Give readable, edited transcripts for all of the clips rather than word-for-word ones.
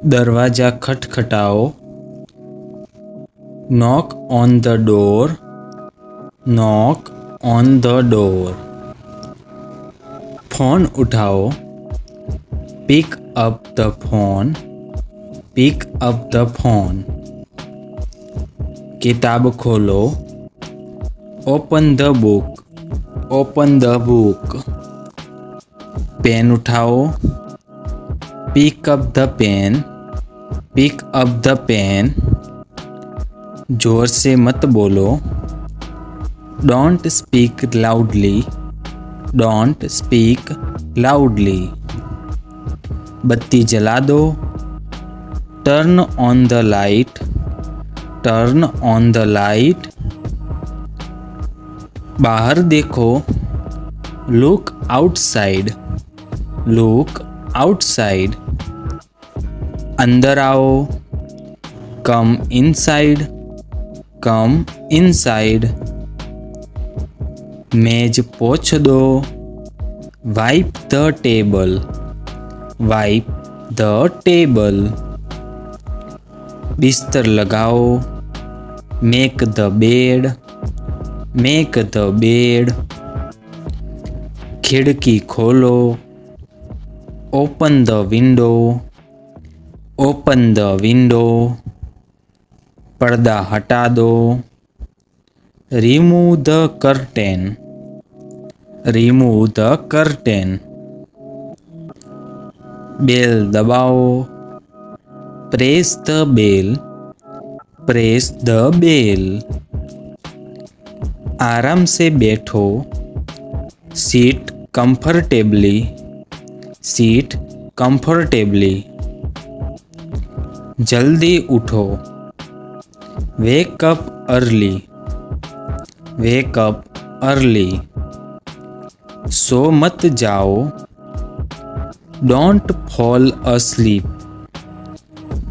दरवाजा खटखटाओ। Knock on the door. Knock on the door. Phone उठाओ। Pick up the phone. Pick up the phone. किताब खोलो। Open the book. Open the book. Pen उठाओ। Pick up the pen. Pick up the pen. जोर से मत बोलो। Don't speak loudly. Don't speak loudly. बत्ती जला दो। Turn on the light. Turn on the light. बाहर देखो। Look outside. Look outside. अंदर आओ। Come inside. Come inside. मेज पोंछ दो। Wipe the table. Wipe the table. बिस्तर लगाओ। Make the bed. Make the bed. खिड़की खोलो। Open the window. Open the window. पर्दा हटा दो। Remove the curtain. Remove the curtain. Bell दबाओ। Press the bell. Press the bell. आराम से बैठो। Sit comfortably. Sit comfortably. जल्दी उठो। Wake up early. Wake up early. सो मत जाओ। Don't fall asleep।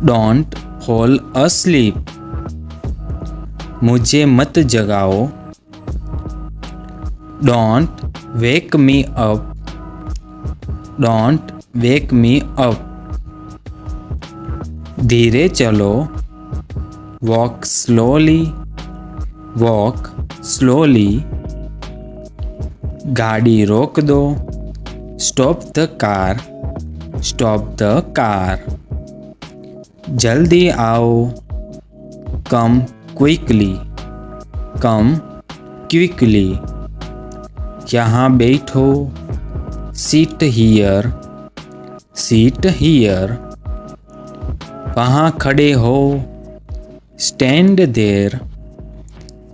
Don't fall asleep। मुझे मत जगाओ। Don't wake me up. Don't wake me up. धीरे चलो। Walk slowly. Walk slowly. गाड़ी रोक दो। Stop the car. Stop the car. जल्दी आओ। Come quickly. Come quickly. यहाँ बैठो। Sit here. Sit here. वहाँ खड़े हो। Stand there.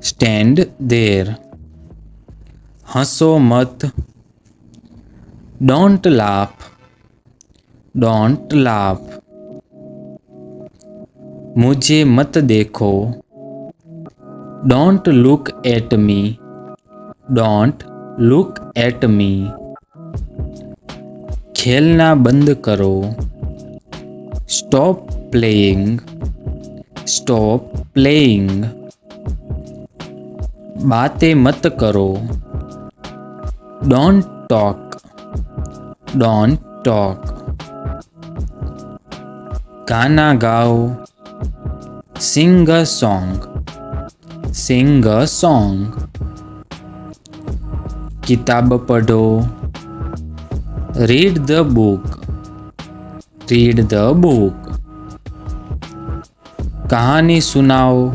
Stand there. हंसो मत। Don't laugh. Don't laugh. मुझे मत देखो। Don't look at me. Don't look at me. खेलना बंद करो। Stop playing. Stop playing. बातें मत करो। Don't talk. Don't talk. गाना गाओ। Sing a song. Sing a song. किताब पढ़ो। Read the book. Read the book. कहानी सुनाओ।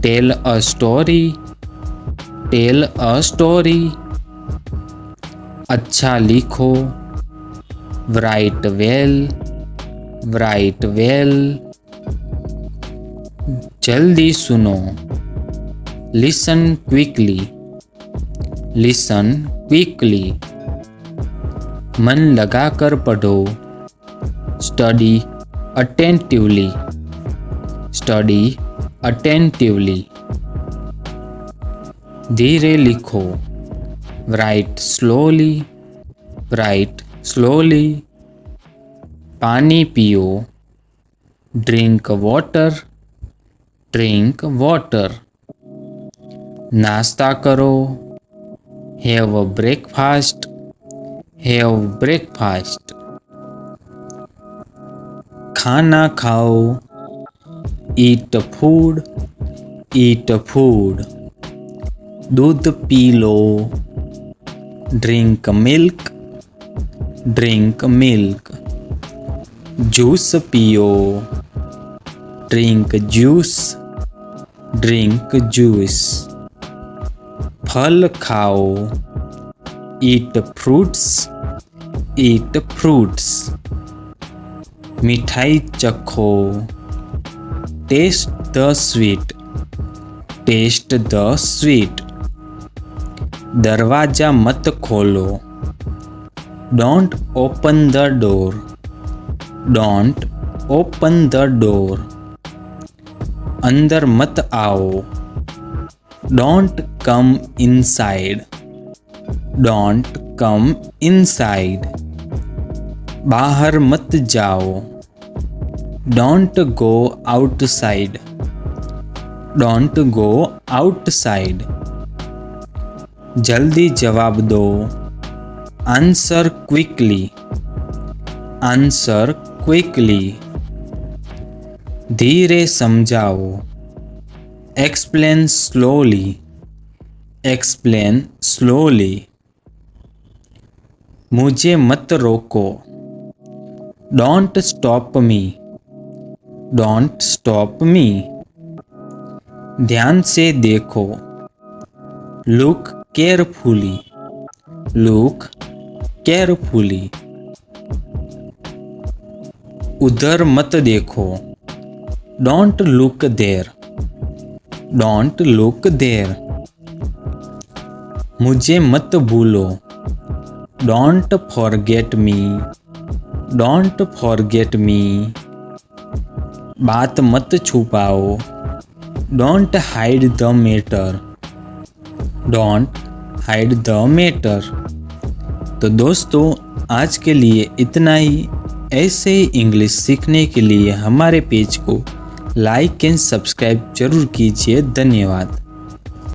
Tell a story. Tell a story. अच्छा लिखो। Write well. Write well. जल्दी सुनो। Listen quickly. Listen quickly. मन लगाकर पढ़ो। Study attentively. Study attentively. धीरे लिखो। Write slowly. Write slowly. पानी पियो। Drink water. Drink water. नाश्ता करो। Have a breakfast. Have breakfast. खाना खाओ, eat food, eat food. दूध P low, drink milk, drink milk. Juice पियो, drink juice, drink juice. फल खाओ, eat fruits, eat fruits. मिठाई चखो, taste the sweet, taste the sweet. दरवाजा मत खोलो, don't open the door, don't open the door. अंदर मत आओ, don't come inside, don't come inside. बाहर मत जाओ, don't go outside, don't go outside. जल्दी जवाब दो, answer quickly, answer quickly. धीरे समझाओ, explain slowly, explain slowly. मुझे मत रोको, don't stop me, don't stop me. ध्यान से देखो, look carefully, look carefully. उधर मत देखो, don't look there, don't look there. मुझे मत भूलो, don't forget me, don't forget me. बात मत छुपाओ, don't hide the matter, don't hide the matter. तो दोस्तों आज के लिए इतना ही। ऐसे ही इंग्लिश सीखने के लिए हमारे पेज को लाइक एंड सब्सक्राइब जरूर कीजिए। धन्यवाद।